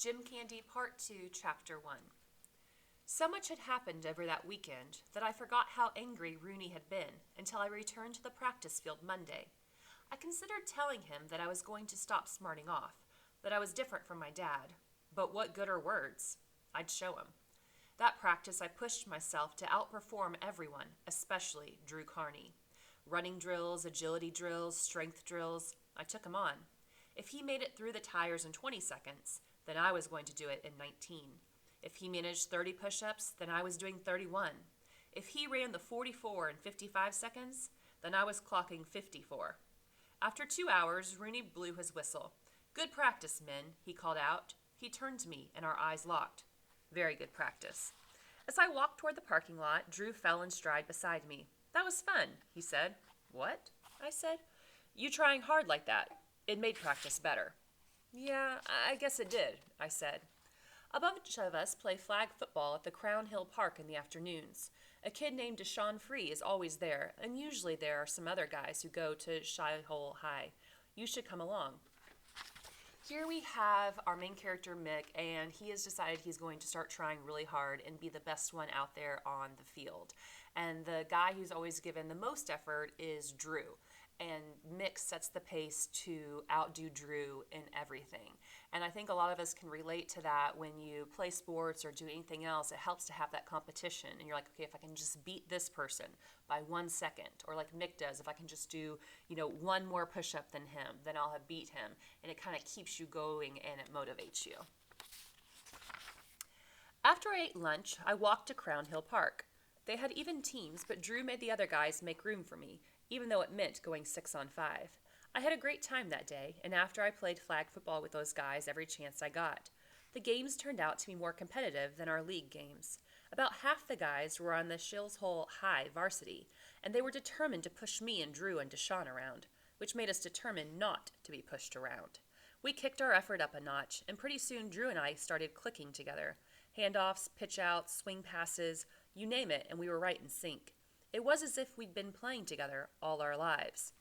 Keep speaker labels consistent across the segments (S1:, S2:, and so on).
S1: Jim Candy Part 2, Chapter 1. So much had happened over that weekend that I forgot how angry Rooney had been until I returned to the practice field Monday. I considered telling him that I was going to stop smarting off, that I was different from my dad. But what good are words? I'd show him. That practice I pushed myself to outperform everyone, especially Drew Carney. Running drills, agility drills, strength drills, I took him on. If he made it through the tires in 20 seconds, then I was going to do it in 19. If he managed 30 push-ups, then I was doing 31. If he ran the 44 in 55 seconds, then I was clocking 54. After 2 hours, Rooney blew his whistle. "Good practice, men," he called out. He turned to me, and our eyes locked. Very good practice. As I walked toward the parking lot, Drew fell in stride beside me. "That was fun," he said. "What?" I said. "You trying hard like that. It made practice better." "Yeah, I guess it did," I said. A bunch of us play flag football at the Crown Hill Park in the afternoons. A kid named Deshaun Free is always there, and usually there are some other guys who go to Shy Hole High. You should come along. Here we have our main character, Mick, and he has decided he's going to start trying really hard and be the best one out there on the field. And the guy who's always given the most effort is Drew. And Mick sets the pace to outdo Drew in everything. And I think a lot of us can relate to that when you play sports or do anything else. It helps to have that competition. And you're like, okay, if I can just beat this person by 1 second, or like Mick does, if I can just do, one more push-up than him, then I'll have beat him. And it kind of keeps you going and it motivates you. After I ate lunch, I walked to Crown Hill Park. They had even teams, but Drew made the other guys make room for me, even though it meant going 6-on-5. I had a great time that day, and after I played flag football with those guys every chance I got. The games turned out to be more competitive than our league games. About half the guys were on the Shills Hole High varsity, and they were determined to push me and Drew and Deshaun around, which made us determined not to be pushed around. We kicked our effort up a notch, and pretty soon Drew and I started clicking together. Handoffs, pitch-outs, swing passes, you name it, and we were right in sync. It was as if we'd been playing together all our lives.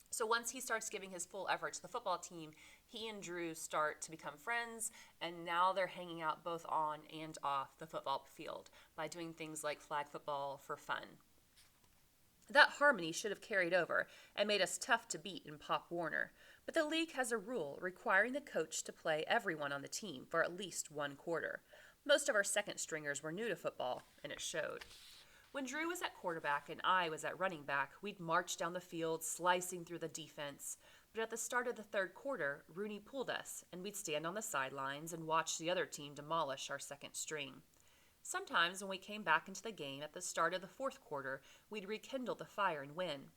S1: So once he starts giving his full effort to the football team, he and Drew start to become friends, and now they're hanging out both on and off the football field by doing things like flag football for fun. That harmony should have carried over and made us tough to beat in Pop Warner, but the league has a rule requiring the coach to play everyone on the team for at least 1 quarter. Most of our second stringers were new to football, and it showed. When Drew was at quarterback and I was at running back, we'd march down the field, slicing through the defense. But at the start of the 3rd quarter, Rooney pulled us, and we'd stand on the sidelines and watch the other team demolish our second string. Sometimes when we came back into the game at the start of the 4th quarter, we'd rekindle the fire and win.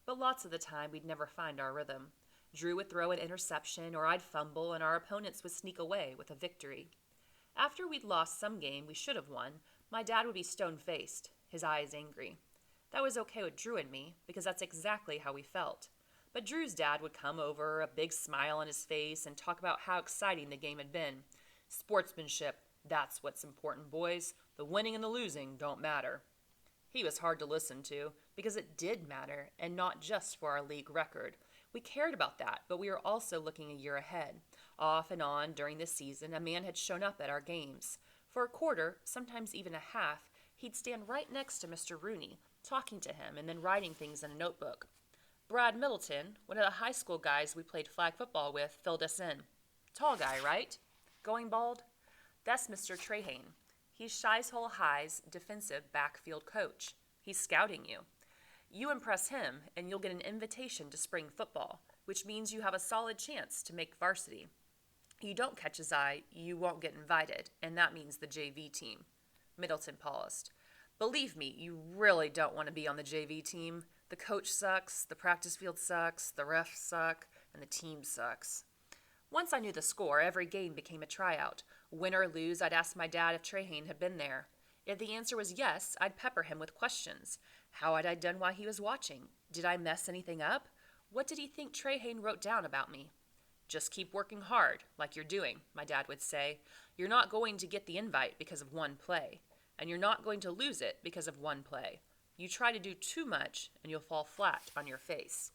S1: But lots of the time, we'd never find our rhythm. Drew would throw an interception, or I'd fumble, and our opponents would sneak away with a victory. After we'd lost some game we should have won, my dad would be stone-faced, his eyes angry. That was okay with Drew and me, because that's exactly how we felt. But Drew's dad would come over, a big smile on his face, and talk about how exciting the game had been. "Sportsmanship, that's what's important, boys. The winning and the losing don't matter." He was hard to listen to, because it did matter, and not just for our league record. We cared about that, but we were also looking a year ahead. Off and on during the season, a man had shown up at our games. For a quarter, sometimes even a half, he'd stand right next to Mr. Rooney, talking to him and then writing things in a notebook. Brad Middleton, one of the high school guys we played flag football with, filled us in. "Tall guy, right? Going bald?" "That's Mr. Trahane. He's Shies Hole High's defensive backfield coach. He's scouting you. You impress him, and you'll get an invitation to spring football, which means you have a solid chance to make varsity. You don't catch his eye, you won't get invited, and that means the JV team." Middleton paused. "Believe me, you really don't want to be on the JV team. The coach sucks, the practice field sucks, the refs suck, and the team sucks." Once I knew the score, every game became a tryout. Win or lose, I'd ask my dad if Trahane had been there. If the answer was yes, I'd pepper him with questions. How had I done while he was watching? Did I mess anything up? What did he think Trahane wrote down about me? "Just keep working hard, like you're doing," my dad would say. "You're not going to get the invite because of one play, and you're not going to lose it because of one play. You try to do too much, and you'll fall flat on your face."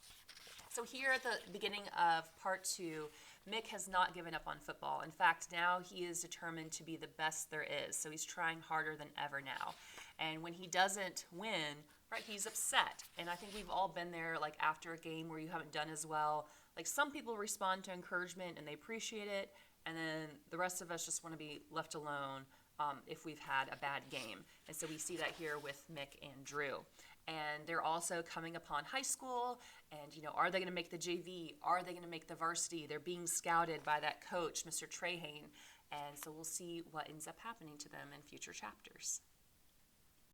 S1: So here at the beginning of part 2, Mick has not given up on football. In fact, now he is determined to be the best there is. So he's trying harder than ever now. And when he doesn't win, right, he's upset. And I think we've all been there, like after a game where you haven't done as well. Like some people respond to encouragement and they appreciate it. And then the rest of us just want to be left alone if we've had a bad game. And so we see that here with Mick and Drew. And they're also coming upon high school. And, are they going to make the JV? Are they going to make the varsity? They're being scouted by that coach, Mr. Trahane. And so we'll see what ends up happening to them in future chapters.